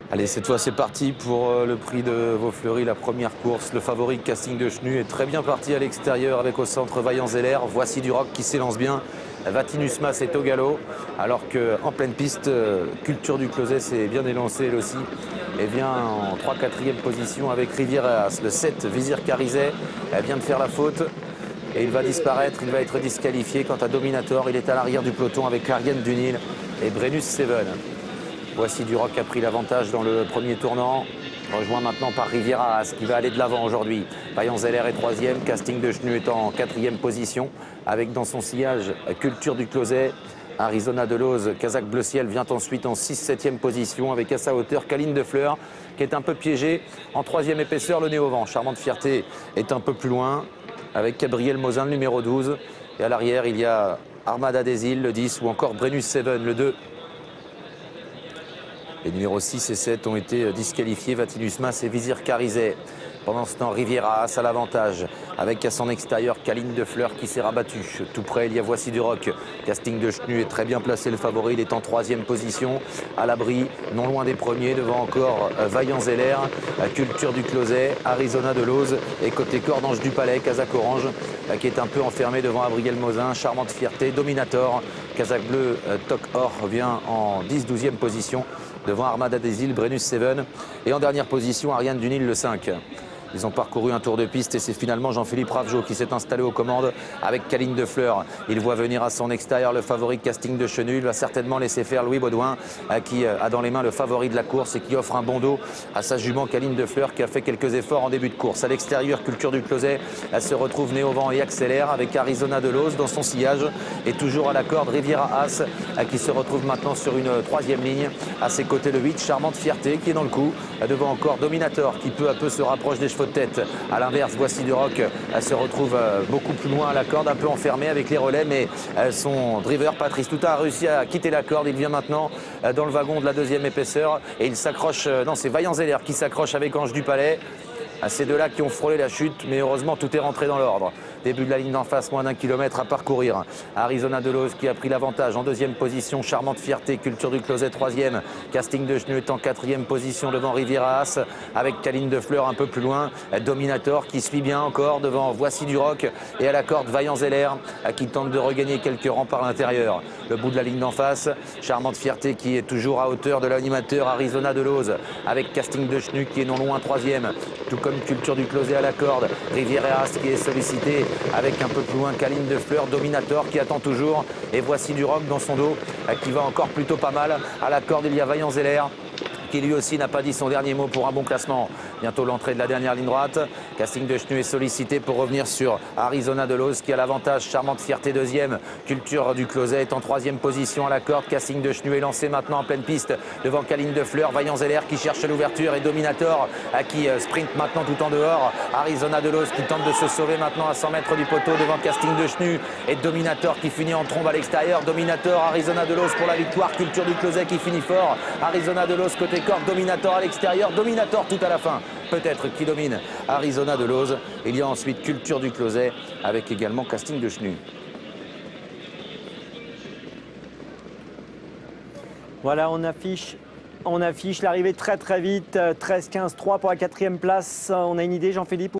Allez, cette fois c'est parti pour le prix de Vaufleury, la première course. Le favori Casting de Chenu est très bien parti à l'extérieur avec au centre Vaillant Zeller. Voici du Rock qui s'élance bien. Vatinus Mas est au galop, alors qu'en pleine piste, Culture du Closet s'est bien élancé elle aussi et vient en 3-4e position avec Rivières. Le 7, Vizir Carizet, elle vient de faire la faute. Et il va disparaître, il va être disqualifié. Quant à Dominator, il est à l'arrière du peloton avec Ariane Dunil et Brennus Seven. Voici Duroc qui a pris l'avantage dans le premier tournant. Rejoint maintenant par Riviera qui va aller de l'avant aujourd'hui. Vaillant Zeller est 3e, Casting de Chenu est en 4e position. Avec dans son sillage Culture du Closet. Arizona Delose, Kazakh Bleu Ciel vient ensuite en 6-7e position avec à sa hauteur Caline de Fleur qui est un peu piégé. En 3e épaisseur, le nez au vent. Charmante Fierté est un peu plus loin avec Gabriel Mozin, le numéro 12. Et à l'arrière, il y a Armada des Îles, le 10, ou encore Brennus Seven, le 2. Les numéros 6 et 7 ont été disqualifiés, Vatinus Mas et Vizir Carizet. Pendant ce temps, Riviera à l'avantage, avec à son extérieur Caline de Fleur qui s'est rabattu. Tout près, il y a Voici du Rock. Casting de Chenu est très bien placé, le favori. Il est en 3e position, à l'abri, non loin des premiers, devant encore Vaillant Zeller, Culture du Closet, Arizona Delose et côté Cordange du Palais, Kazakh Orange, qui est un peu enfermé devant Gabriel Mozin, Charmante Fierté, Dominator. Kazakh Bleu, Toc Or vient en 10-12e position, devant Armada des Îles, Brennus Seven. Et en dernière position, Ariane Dunil, le 5. Ils ont parcouru un tour de piste et c'est finalement Jean-Philippe Ravgeot qui s'est installé aux commandes avec Caline de Fleur. Il voit venir à son extérieur le favori Casting de Chenu. Il va certainement laisser faire Louis Baudouin qui a dans les mains le favori de la course et qui offre un bon dos à sa jument Caline de Fleur qui a fait quelques efforts en début de course. À l'extérieur, Culture du Closet, elle se retrouve nez au vent et accélère avec Arizona Delose dans son sillage et toujours à la corde Riviera As qui se retrouve maintenant sur une 3e ligne. À ses côtés le 8, Charmante Fierté qui est dans le coup. Devant encore Dominator qui peu à peu se rapproche des chevaux de tête. À l'inverse, Voici du Rock, elle se retrouve beaucoup plus loin à la corde, un peu enfermée avec les relais, mais son driver Patrice Toutat a réussi à quitter la corde. Il vient maintenant dans le wagon de la 2e épaisseur et il s'accroche, non c'est Vaillant Zeller qui s'accroche avec Ange du Palais. À ces deux-là qui ont frôlé la chute, mais heureusement tout est rentré dans l'ordre. Début de la ligne d'en face, moins d'1 kilomètre à parcourir. Arizona Delose qui a pris l'avantage en 2e position. Charmante Fierté, Culture du Closet 3e. Casting de Chenu est en 4e position devant Riviera As avec Caline de Fleur un peu plus loin. Dominator qui suit bien encore devant Voici du Rock et à la corde Vaillant Zeller qui tente de regagner quelques rangs par l'intérieur. Le bout de la ligne d'en face, Charmante Fierté qui est toujours à hauteur de l'animateur Arizona Delose avec Casting de Chenu qui est non loin 3e. Tout comme Culture du Closet à la corde, Riviera As qui est sollicité avec un peu plus loin Caline de Fleur, Dominator qui attend toujours et Voici du Rock dans son dos qui va encore plutôt pas mal. À la corde il y a Vaillant Zeller qui lui aussi n'a pas dit son dernier mot pour un bon classement. Bientôt l'entrée de la dernière ligne droite. Casting de Chenu est sollicité pour revenir sur Arizona Delose qui a l'avantage. Charmante Fierté 2e. Culture du Closet est en 3e position à la corde. Casting de Chenu est lancé maintenant en pleine piste devant Caline de Fleur. Vaillant Zeller qui cherche l'ouverture et Dominator qui sprint maintenant tout en dehors. Arizona Delose qui tente de se sauver maintenant à 100 mètres du poteau devant Casting de Chenu et Dominator qui finit en trombe à l'extérieur. Dominator, Arizona Delose pour la victoire. Culture du Closet qui finit fort. Arizona Delose côté corde, Dominator à l'extérieur, Dominator tout à la fin, peut-être qui domine Arizona Delose. Il y a ensuite Culture du Closet avec également Casting de Chenu. Voilà, on affiche l'arrivée très vite, 13-15-3 pour la 4e place. On a une idée, Jean-Philippe?